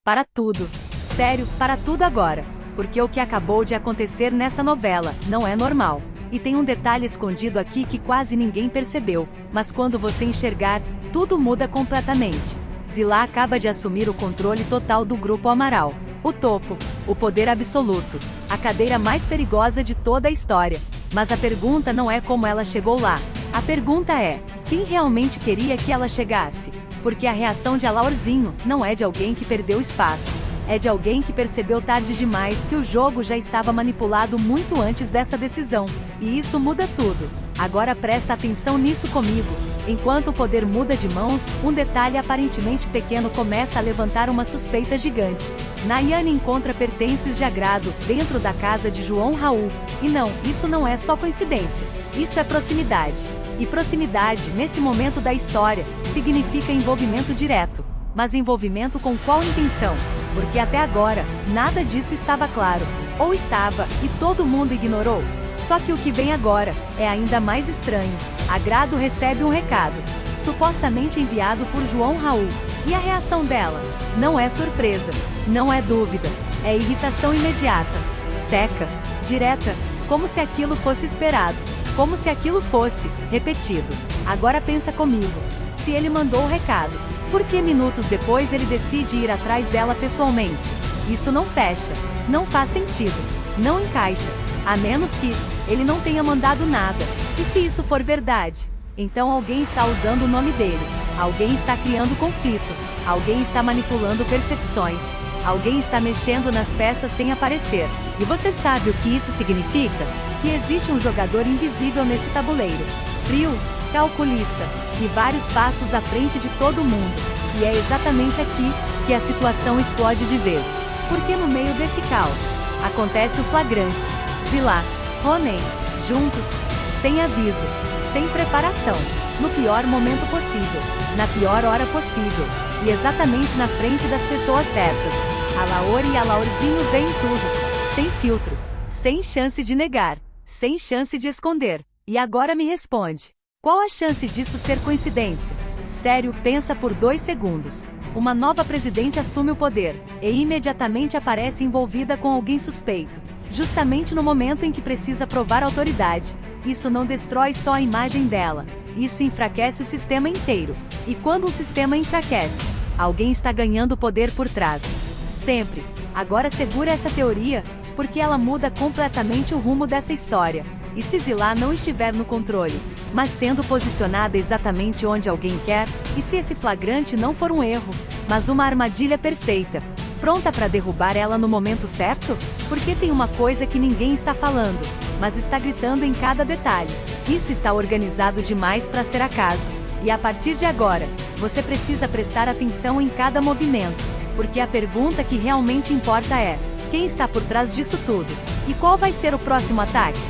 Para tudo. Sério, para tudo agora. Porque o que acabou de acontecer nessa novela não é normal. E tem um detalhe escondido aqui que quase ninguém percebeu, mas quando você enxergar, tudo muda completamente. Zilá acaba de assumir o controle total do Grupo Amaral. O topo, o poder absoluto, a cadeira mais perigosa de toda a história. Mas a pergunta não é como ela chegou lá. A pergunta é, quem realmente queria que ela chegasse? Porque a reação de Alaorzinho não é de alguém que perdeu espaço. É de alguém que percebeu tarde demais que o jogo já estava manipulado muito antes dessa decisão. E isso muda tudo. Agora presta atenção nisso comigo. Enquanto o poder muda de mãos, um detalhe aparentemente pequeno começa a levantar uma suspeita gigante. Nayane encontra pertences de agrado dentro da casa de João Raul. E não, isso não é só coincidência. Isso é proximidade. E proximidade, nesse momento da história, significa envolvimento direto. Mas envolvimento com qual intenção? Porque até agora, nada disso estava claro. Ou estava, e todo mundo ignorou. Só que o que vem agora é ainda mais estranho. Agrado recebe um recado, supostamente enviado por João Raul. E a reação dela? Não é surpresa, não é dúvida, é irritação imediata, seca, direta, como se aquilo fosse esperado, como se aquilo fosse repetido. Agora pensa comigo, se ele mandou o recado, por que minutos depois ele decide ir atrás dela pessoalmente? Isso não fecha, não faz sentido, não encaixa. A menos que ele não tenha mandado nada. E se isso for verdade? Então alguém está usando o nome dele. Alguém está criando conflito. Alguém está manipulando percepções. Alguém está mexendo nas peças sem aparecer. E você sabe o que isso significa? Que existe um jogador invisível nesse tabuleiro. Frio, calculista, e vários passos à frente de todo mundo. E é exatamente aqui que a situação explode de vez. Porque no meio desse caos, acontece o flagrante. Zilá, Ronen, juntos, sem aviso, sem preparação, no pior momento possível, na pior hora possível, e exatamente na frente das pessoas certas. Alaor e Alaorzinho veem tudo, sem filtro, sem chance de negar, sem chance de esconder. E agora me responde, qual a chance disso ser coincidência? Sério, pensa por 2 segundos. Uma nova presidente assume o poder, e imediatamente aparece envolvida com alguém suspeito. Justamente no momento em que precisa provar autoridade. Isso não destrói só a imagem dela. Isso enfraquece o sistema inteiro. E quando um sistema enfraquece, alguém está ganhando poder por trás. Sempre. Agora segura essa teoria, porque ela muda completamente o rumo dessa história. E se Zilá não estiver no controle, mas sendo posicionada exatamente onde alguém quer, e se esse flagrante não for um erro, mas uma armadilha perfeita, pronta para derrubar ela no momento certo? Porque tem uma coisa que ninguém está falando, mas está gritando em cada detalhe. Isso está organizado demais para ser acaso. E a partir de agora, você precisa prestar atenção em cada movimento, porque a pergunta que realmente importa é, quem está por trás disso tudo? E qual vai ser o próximo ataque?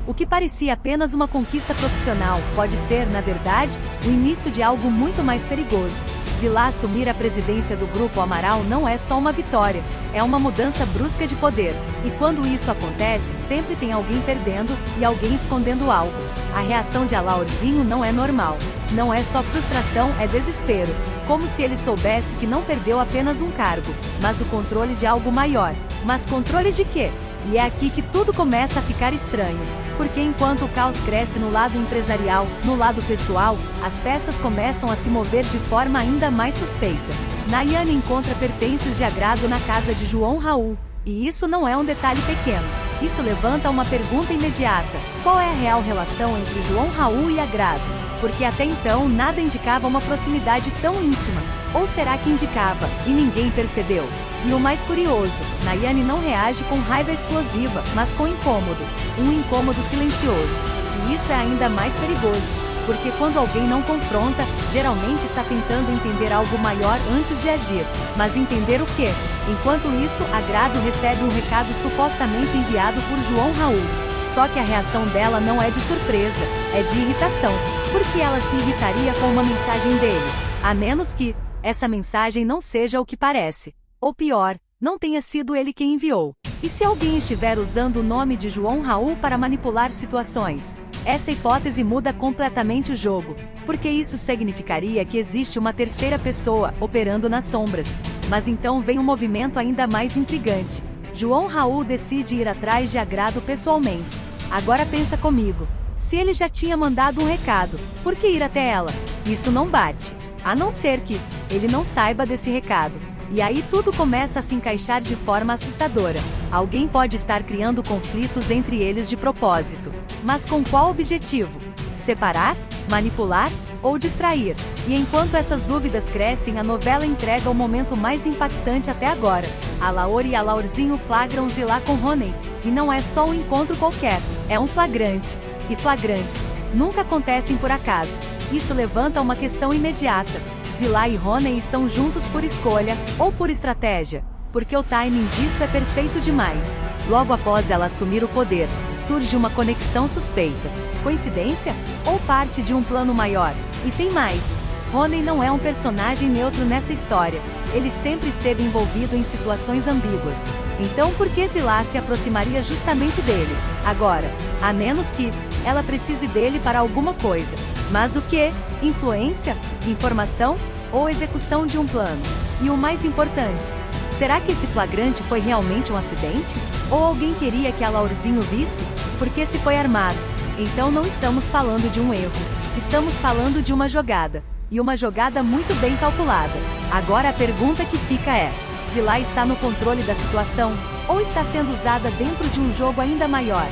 O que parecia apenas uma conquista profissional, pode ser, na verdade, o início de algo muito mais perigoso. Zilá assumir a presidência do Grupo Amaral não é só uma vitória, é uma mudança brusca de poder. E quando isso acontece, sempre tem alguém perdendo, e alguém escondendo algo. A reação de Alaorzinho não é normal. Não é só frustração, é desespero. Como se ele soubesse que não perdeu apenas um cargo, mas o controle de algo maior. Mas controle de quê? E é aqui que tudo começa a ficar estranho. Porque enquanto o caos cresce no lado empresarial, no lado pessoal, as peças começam a se mover de forma ainda mais suspeita. Nayane encontra pertences de agrado na casa de João Raul. E isso não é um detalhe pequeno. Isso levanta uma pergunta imediata. Qual é a real relação entre João Raul e agrado? Porque até então nada indicava uma proximidade tão íntima. Ou será que indicava, e ninguém percebeu? E o mais curioso, Nayane não reage com raiva explosiva, mas com incômodo. Um incômodo silencioso. E isso é ainda mais perigoso, porque quando alguém não confronta, geralmente está tentando entender algo maior antes de agir. Mas entender o quê? Enquanto isso, Agrado recebe um recado supostamente enviado por João Raul. Só que a reação dela não é de surpresa, é de irritação. Por que ela se irritaria com uma mensagem dele? A menos que essa mensagem não seja o que parece. Ou pior, não tenha sido ele quem enviou. E se alguém estiver usando o nome de João Raul para manipular situações? Essa hipótese muda completamente o jogo, porque isso significaria que existe uma terceira pessoa operando nas sombras. Mas então vem um movimento ainda mais intrigante. João Raul decide ir atrás de Agrado pessoalmente. Agora pensa comigo. Se ele já tinha mandado um recado, por que ir até ela? Isso não bate. A não ser que ele não saiba desse recado. E aí tudo começa a se encaixar de forma assustadora. Alguém pode estar criando conflitos entre eles de propósito. Mas com qual objetivo? Separar? Manipular? Ou distrair? E enquanto essas dúvidas crescem, a novela entrega o momento mais impactante até agora. A Laor e a Laurzinho flagram Zilá com Rony. E não é só um encontro qualquer, é um flagrante. E flagrantes nunca acontecem por acaso. Isso levanta uma questão imediata. Zilá e Rony estão juntos por escolha, ou por estratégia? Porque o timing disso é perfeito demais. Logo após ela assumir o poder, surge uma conexão suspeita. Coincidência? Ou parte de um plano maior? E tem mais. Rony não é um personagem neutro nessa história. Ele sempre esteve envolvido em situações ambíguas. Então por que Zilá se aproximaria justamente dele, agora? A menos que ela precise dele para alguma coisa. Mas o que? Influência? Informação? Ou execução de um plano? E o mais importante, será que esse flagrante foi realmente um acidente? Ou alguém queria que a Laurzinho visse? Porque se foi armado, então não estamos falando de um erro. Estamos falando de uma jogada. E uma jogada muito bem calculada. Agora a pergunta que fica é: Zilá está no controle da situação? Ou está sendo usada dentro de um jogo ainda maior?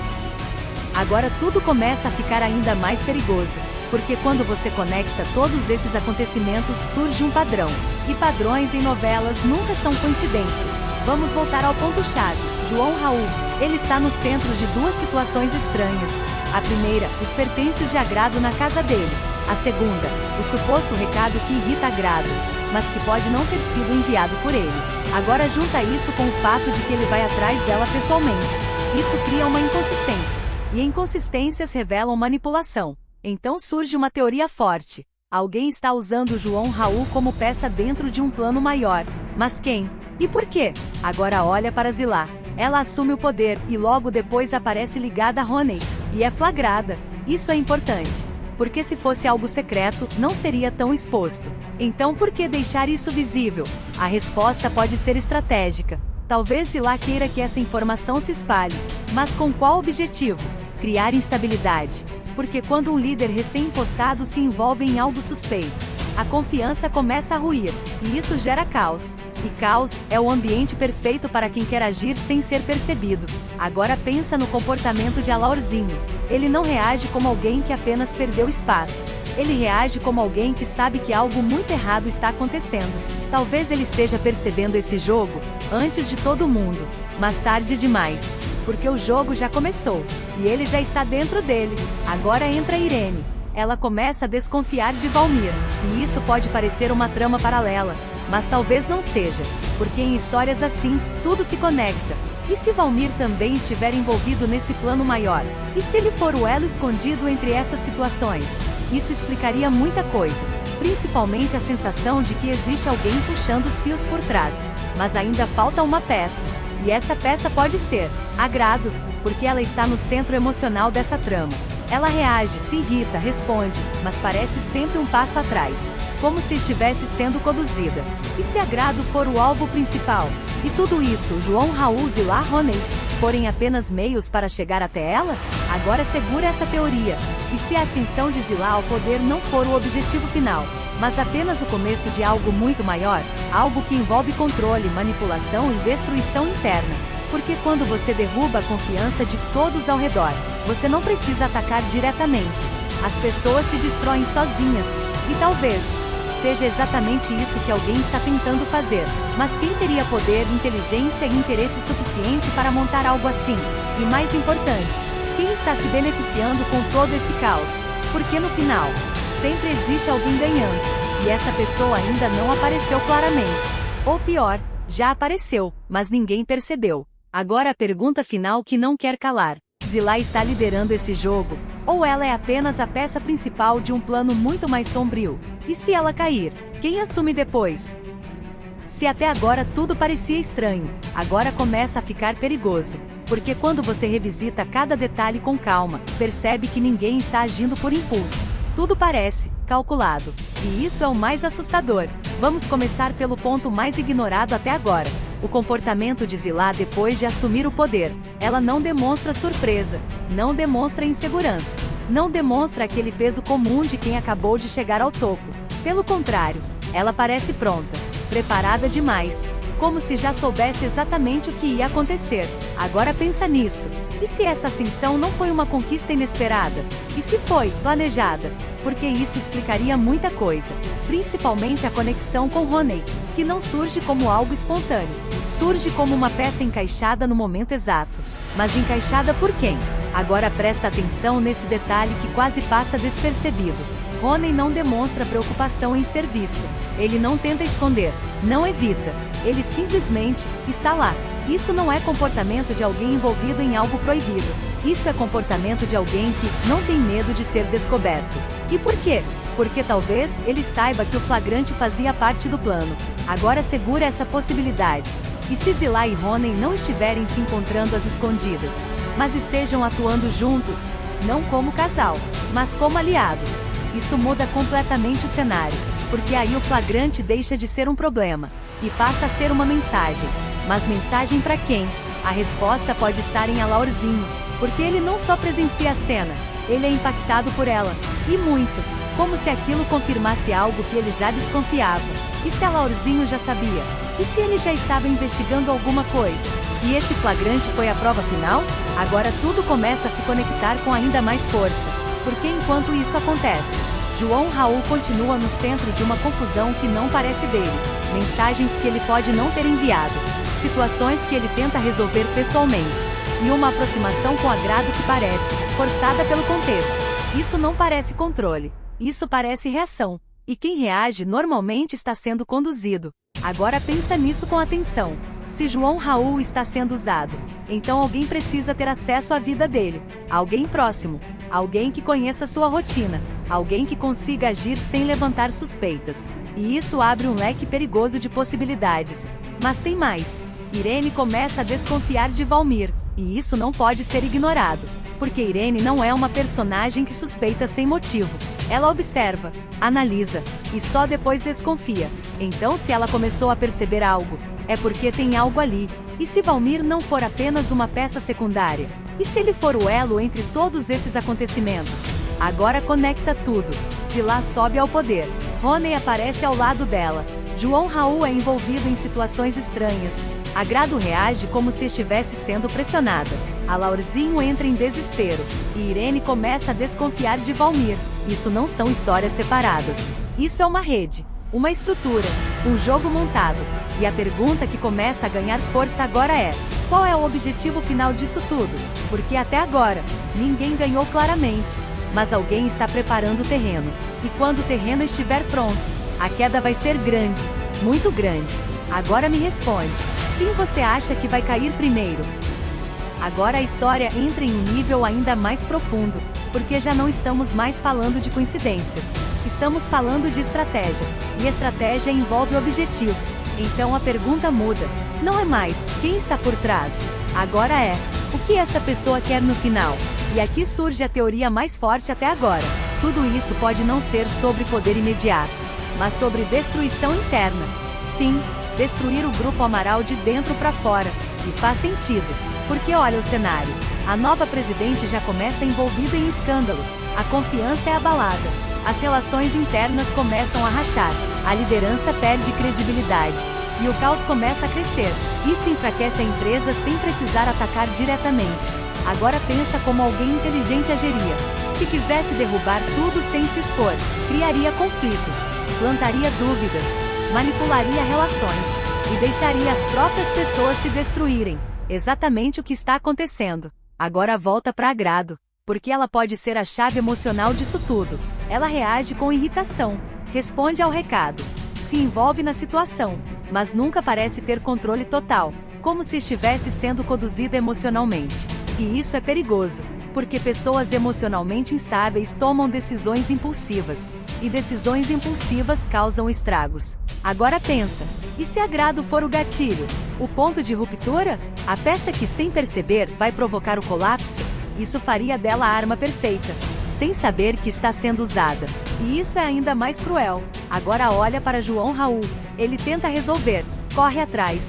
Agora tudo começa a ficar ainda mais perigoso. Porque quando você conecta todos esses acontecimentos surge um padrão. E padrões em novelas nunca são coincidência. Vamos voltar ao ponto-chave. João Raul. Ele está no centro de duas situações estranhas. A primeira, os pertences de Agrado na casa dele. A segunda, o suposto recado que irrita Agrado, mas que pode não ter sido enviado por ele. Agora junta isso com o fato de que ele vai atrás dela pessoalmente. Isso cria uma inconsistência. E inconsistências revelam manipulação. Então surge uma teoria forte. Alguém está usando João Raul como peça dentro de um plano maior. Mas quem? E por quê? Agora olha para Zilá. Ela assume o poder e logo depois aparece ligada a Rony. E é flagrada. Isso é importante. Porque se fosse algo secreto, não seria tão exposto. Então por que deixar isso visível? A resposta pode ser estratégica. Talvez Zilá queira que essa informação se espalhe. Mas com qual objetivo? Criar instabilidade. Porque quando um líder recém-impossado se envolve em algo suspeito, a confiança começa a ruir. E isso gera caos. E caos é o ambiente perfeito para quem quer agir sem ser percebido. Agora pensa no comportamento de Alaorzinho. Ele não reage como alguém que apenas perdeu espaço. Ele reage como alguém que sabe que algo muito errado está acontecendo. Talvez ele esteja percebendo esse jogo antes de todo mundo, mas tarde demais. Porque o jogo já começou, e ele já está dentro dele. Agora entra Irene. Ela começa a desconfiar de Valmir, e isso pode parecer uma trama paralela, mas talvez não seja, porque em histórias assim, tudo se conecta. E se Valmir também estiver envolvido nesse plano maior? E se ele for o elo escondido entre essas situações? Isso explicaria muita coisa, principalmente a sensação de que existe alguém puxando os fios por trás. Mas ainda falta uma peça. E essa peça pode ser Agrado, porque ela está no centro emocional dessa trama. Ela reage, se irrita, responde, mas parece sempre um passo atrás, como se estivesse sendo conduzida. E se Agrado for o alvo principal? E tudo isso, João Raul, Zilá, Rony, forem apenas meios para chegar até ela? Agora segura essa teoria. E se a ascensão de Zilá ao poder não for o objetivo final, mas apenas o começo de algo muito maior, algo que envolve controle, manipulação e destruição interna? Porque quando você derruba a confiança de todos ao redor, você não precisa atacar diretamente. As pessoas se destroem sozinhas. E talvez seja exatamente isso que alguém está tentando fazer. Mas quem teria poder, inteligência e interesse suficiente para montar algo assim? E mais importante, quem está se beneficiando com todo esse caos? Porque no final, sempre existe alguém ganhando. E essa pessoa ainda não apareceu claramente. Ou pior, já apareceu, mas ninguém percebeu. Agora a pergunta final que não quer calar. Zilá está liderando esse jogo? Ou ela é apenas a peça principal de um plano muito mais sombrio? E se ela cair, quem assume depois? Se até agora tudo parecia estranho, agora começa a ficar perigoso. porque quando você revisita cada detalhe com calma, percebe que ninguém está agindo por impulso. Tudo parece calculado. E isso é o mais assustador. Vamos começar pelo ponto mais ignorado até agora. O comportamento de Zilá depois de assumir o poder. Ela não demonstra surpresa, não demonstra insegurança, não demonstra aquele peso comum de quem acabou de chegar ao topo. Pelo contrário, ela parece pronta, preparada demais, como se já soubesse exatamente o que ia acontecer. Agora pensa nisso. E se essa ascensão não foi uma conquista inesperada? E se foi planejada? Porque isso explicaria muita coisa, principalmente a conexão com Honey, que não surge como algo espontâneo, surge como uma peça encaixada no momento exato. Mas encaixada por quem? Agora presta atenção nesse detalhe que quase passa despercebido. Honey não demonstra preocupação em ser visto. Ele não tenta esconder, não evita. Ele simplesmente está lá. Isso não é comportamento de alguém envolvido em algo proibido. Isso é comportamento de alguém que não tem medo de ser descoberto. E por quê? Porque talvez ele saiba que o flagrante fazia parte do plano. Agora segura essa possibilidade. E se Zilá e Honey não estiverem se encontrando às escondidas, mas estejam atuando juntos, não como casal, mas como aliados? Isso muda completamente o cenário, porque aí o flagrante deixa de ser um problema e passa a ser uma mensagem. Mas mensagem para quem? A resposta pode estar em Alaorzinho, porque ele não só presencia a cena, ele é impactado por ela, e muito, como se aquilo confirmasse algo que ele já desconfiava. E se Alaorzinho já sabia? E se ele já estava investigando alguma coisa? E esse flagrante foi a prova final? Agora tudo começa a se conectar com ainda mais força. Porque enquanto isso acontece, João Raul continua no centro de uma confusão que não parece dele. Mensagens que ele pode não ter enviado. Situações que ele tenta resolver pessoalmente. E uma aproximação com agrado que parece forçada pelo contexto. Isso não parece controle. Isso parece reação. E quem reage normalmente está sendo conduzido. Agora pensa nisso com atenção. Se João Raul está sendo usado, então alguém precisa ter acesso à vida dele. Alguém próximo. Alguém que conheça sua rotina. Alguém que consiga agir sem levantar suspeitas. E isso abre um leque perigoso de possibilidades. Mas tem mais. Irene começa a desconfiar de Valmir. E isso não pode ser ignorado. Porque Irene não é uma personagem que suspeita sem motivo. Ela observa, analisa, e só depois desconfia. Então se ela começou a perceber algo, é porque tem algo ali. E se Valmir não for apenas uma peça secundária? E se ele for o elo entre todos esses acontecimentos? Agora conecta tudo. Zilá sobe ao poder. Honey aparece ao lado dela. João Raul é envolvido em situações estranhas. Agrado reage como se estivesse sendo pressionada. Alaorzinho entra em desespero. E Irene começa a desconfiar de Valmir. Isso não são histórias separadas. Isso é uma rede. Uma estrutura. Um jogo montado. E a pergunta que começa a ganhar força agora é: qual é o objetivo final disso tudo? Porque até agora, ninguém ganhou claramente. Mas alguém está preparando o terreno. E quando o terreno estiver pronto, a queda vai ser grande. Muito grande. Agora me responde. Quem você acha que vai cair primeiro? Agora a história entra em um nível ainda mais profundo, porque já não estamos mais falando de coincidências. Estamos falando de estratégia, e estratégia envolve objetivo. Então a pergunta muda. Não é mais quem está por trás. Agora é o que essa pessoa quer no final. E aqui surge a teoria mais forte até agora. Tudo isso pode não ser sobre poder imediato, mas sobre destruição interna. Sim, destruir o Grupo Amaral de dentro para fora. E faz sentido. Porque olha o cenário. A nova presidente já começa envolvida em escândalo. A confiança é abalada. As relações internas começam a rachar. A liderança perde credibilidade. E o caos começa a crescer. Isso enfraquece a empresa sem precisar atacar diretamente. Agora pensa como alguém inteligente agiria. Se quisesse derrubar tudo sem se expor, criaria conflitos, plantaria dúvidas, manipularia relações e deixaria as próprias pessoas se destruírem. Exatamente o que está acontecendo. Agora volta para Agrado, porque ela pode ser a chave emocional disso tudo. Ela reage com irritação, responde ao recado, se envolve na situação, mas nunca parece ter controle total, como se estivesse sendo conduzida emocionalmente. E isso é perigoso, porque pessoas emocionalmente instáveis tomam decisões impulsivas. e decisões impulsivas causam estragos. Agora pensa, e se agrado for o gatilho? O ponto de ruptura? A peça que sem perceber vai provocar o colapso? Isso faria dela a arma perfeita, sem saber que está sendo usada. E isso é ainda mais cruel. Agora olha para João Raul. Ele tenta resolver, corre atrás,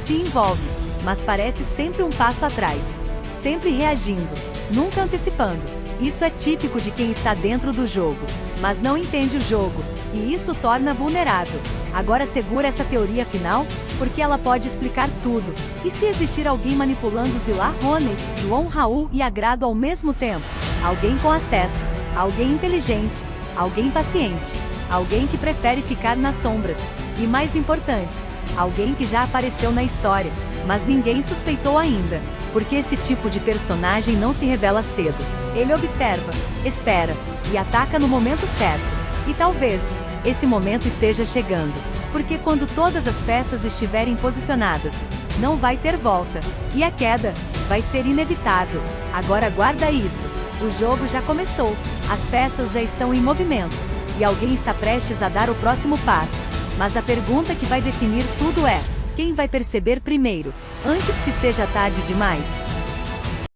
se envolve, mas parece sempre um passo atrás. Sempre reagindo, nunca antecipando. Isso é típico de quem está dentro do jogo, mas não entende o jogo, e isso torna vulnerável. Agora segura essa teoria final, porque ela pode explicar tudo. E se existir alguém manipulando Zila Roney, João Raul e Agrado ao mesmo tempo? Alguém com acesso, alguém inteligente, alguém paciente, alguém que prefere ficar nas sombras. E mais importante, alguém que já apareceu na história, mas ninguém suspeitou ainda. Porque esse tipo de personagem não se revela cedo. Ele observa, espera, e ataca no momento certo. E talvez esse momento esteja chegando. Porque quando todas as peças estiverem posicionadas, não vai ter volta. E a queda vai ser inevitável. Agora guarda isso. O jogo já começou. As peças já estão em movimento. E alguém está prestes a dar o próximo passo. Mas a pergunta que vai definir tudo é: quem vai perceber primeiro, antes que seja tarde demais?